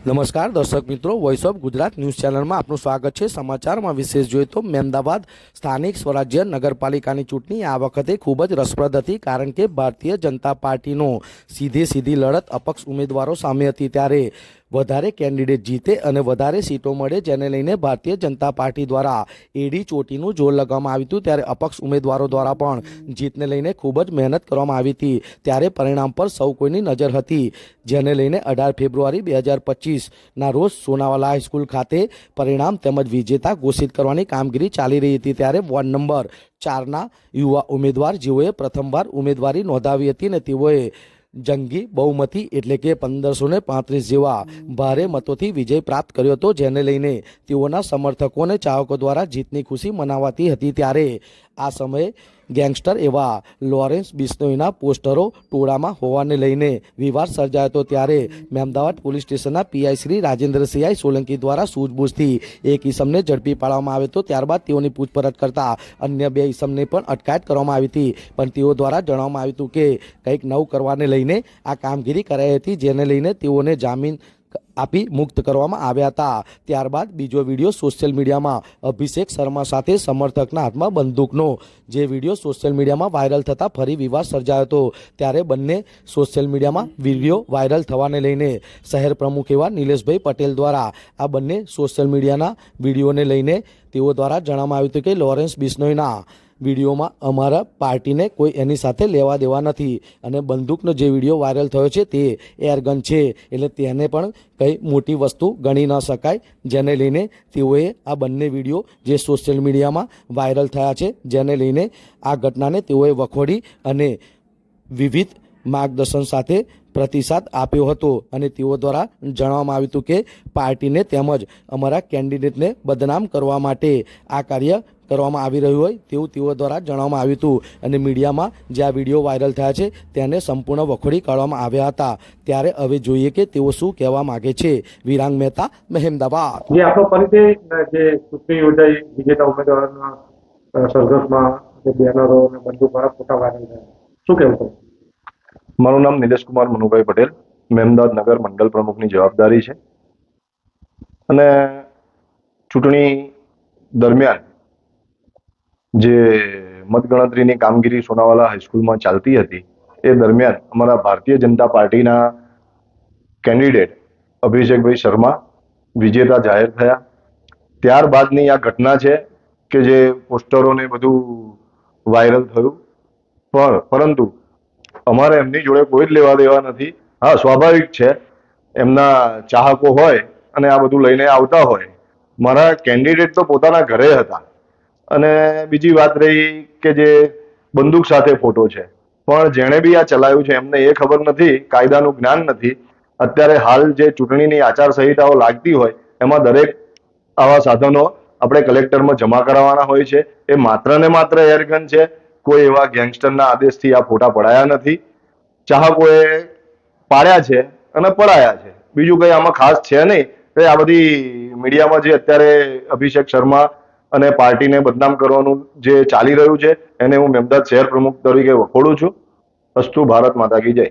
નમસ્કાર દર્શક મિત્રો, વોઇસ ઓફ ગુજરાત ન્યૂઝ ચેનલમાં આપનું સ્વાગત છે। સમાચારમાં વિશેષ જોઈએ તો મહેમદાવાદ સ્થાનિક સ્વરાજ્ય નગરપાલિકાની ચૂંટણી આ વખતે ખૂબ જ રસપ્રદ હતી, કારણ કે ભારતીય જનતા પાર્ટીનો સીધી લડત અપક્ષ ઉમેદવારો સામે હતી। ત્યારે વધારે કેન્ડિડેટ જીતે અને વધારે સીટો મળે, જેને લઈને ભારતીય જનતા પાર્ટી દ્વારા એડી ચોટીનું જોર લગાવવામાં આવ્યું હતું। ત્યારે અપક્ષ ઉમેદવારો દ્વારા પણ જીતને લઈને ખૂબ જ મહેનત કરવામાં આવી હતી। ત્યારે પરિણામ પર સૌ કોઈની નજર હતી, જેને લઈને 18 ફેબ્રુઆરી 2025ના રોજ સોનાવાલા હાઈસ્કૂલ ખાતે પરિણામ તેમજ વિજેતા ઘોષિત કરવાની કામગીરી ચાલી રહી હતી। ત્યારે વોર્ડ નંબર 4ના યુવા ઉમેદવાર જેઓએ પ્રથમવાર ઉમેદવારી નોંધાવી હતી અને તેઓએ જંગી બહુમતી એટલે કે 1535 જેવા ભારે મતોથી વિજય પ્રાપ્ત કર્યો હતો, જેને લઈને તેઓના સમર્થકો અને ચાહકો દ્વારા જીતની ખુશી મનાવાતી હતી। ત્યારે આ સમયે ગેંગસ્ટર એવા લોરેન્સ બિશ્નોઈના પોસ્ટરો ટોળામાં હોવાને લઈને વિવાદ સર્જાયો હતો। ત્યારે મહેમદાવાદ પોલીસ સ્ટેશનના પીઆઈ શ્રી રાજેન્દ્રસિંહ સોલંકી દ્વારા સૂઝબૂછથી એક ઈસમને ઝડપી પાડવામાં આવ્યો હતો। ત્યારબાદ તેઓની પૂછપરછ કરતા અન્ય 2 ઈસમને પણ અટકાયત કરવામાં આવી હતી, પણ તેઓ દ્વારા જણાવવામાં આવ્યું હતું કે કંઈક નવું કરવાને લઈને આ કામગીરી કરાઈ હતી, જેને લઈને તેઓને જામીન આપી મુક્ત કરવામાં આવ્યા હતા। ત્યારબાદ બીજો વિડીયો સોશિયલ મીડિયામાં અભિષેક શર્મા સાથે સમર્થકના હાથમાં બંદૂકનો જે વિડીયો સોશિયલ મીડિયામાં વાયરલ થતાં ફરી વિવાદ સર્જાયો હતો। ત્યારે બંને સોશિયલ મીડિયામાં વિડીયો વાયરલ થવાને લઈને શહેર પ્રમુખ એવા નિલેશભાઈ પટેલ દ્વારા આ બંને સોશિયલ મીડિયાના વિડીયોને લઈને તેઓ દ્વારા જણાવવામાં આવ્યું હતું કે લોરેન્સ બિશ્નોઈના વિડીયોમાં અમારા પાર્ટીને કોઈ એની સાથે લેવા દેવા નથી અને બંદૂકનો જે વિડીયો વાયરલ થયો છે તે એરગન છે, એટલે તેને પણ કંઈ મોટી વસ્તુ ગણી ન શકાય, જેને લઈને તેઓએ આ બંને વિડીયો જે સોશિયલ મીડિયામાં વાયરલ થયા છે, જેને લઈને આ ઘટનાને તેઓએ વખોડી અને વિવિધ માર્ગદર્શન સાથે પ્રતિસાદ આપ્યો હતો અને તેઓ દ્વારા જણાવવામાં આવ્યું હતું કે પાર્ટીને તેમજ અમારા કેન્ડિડેટને બદનામ કરવા માટે આ કાર્ય કરવામાં આવી રહ્યું હોય તેવું તેઓ દ્વારા જણાવવામાં આવ્યું હતું અને મીડિયામાં જે આ વિડીયો વાયરલ થયા છે તેને સંપૂર્ણ વખોડી કાઢવામાં આવ્યા હતા। ત્યારે હવે જોઈએ કે તેઓ શું કહેવા માગે છે। વિરાંગ મહેતા, મહેમદાવાદ। જે આપણો પરિચય જે ચૂંટણી યોજાઈ વિજેતા ઉમેદવારોના સરઘસમાં જે બેનરો અને બંદૂક વાળા ફોટા વાયરલ થયા, શું કહેવું છે? મારું નામ નિલેશ કુમાર મનુભાઈ પટેલ, મહેમદાવાદ નગર મંડળ પ્રમુખની જવાબદારી છે અને ચૂંટણી દરમિયાન જે મતગણતરીની કામગીરી સોનાવાલા હાઈસ્કૂલમાં ચાલતી હતી એ દરમિયાન અમારા ભારતીય જનતા પાર્ટીના કેન્ડિડેટ અભિષેકભાઈ શર્મા વિજેતા જાહેર થયા। ત્યારબાદની આ ઘટના છે કે જે પોસ્ટરોને બધું વાયરલ થયું, પરંતુ અમારે એમની જોડે કોઈ જ લેવા દેવા નથી। હા, સ્વાભાવિક છે, એમના ચાહકો હોય અને આ બધું લઈને આવતા હોય। મારા કેન્ડિડેટ તો પોતાના ઘરે હતા અને બીજી વાત રહી કે જે બંદૂક સાથે ફોટો છે, પણ જેણે બી આ ચલાવ્યું છે એમને એ ખબર નથી, કાયદાનું જ્ઞાન નથી। અત્યારે હાલ જે ચૂંટણીની આચારસંહિતાઓ લાગતી હોય એમાં દરેક આવા સાધનો આપણે કલેક્ટરમાં જમા કરાવવાના હોય છે। એ માત્ર ને માત્ર એરગન છે, કોઈ એવા ગેંગસ્ટરના આદેશથી આ ફોટા પડાયા નથી, ચાહકોએ પાડ્યા છે અને પડાયા છે, બીજું કંઈ આમાં ખાસ છે નહીં। આ બધી મીડિયામાં જે અત્યારે અભિષેક શર્મા અને પાર્ટીને બદનામ કરવાનું જે ચાલી રહ્યું છે એને હું મહેમદાવાદ શહેર પ્રમુખ તરીકે વખોડું છું। અસ્તુ ભારત માતા કી જય।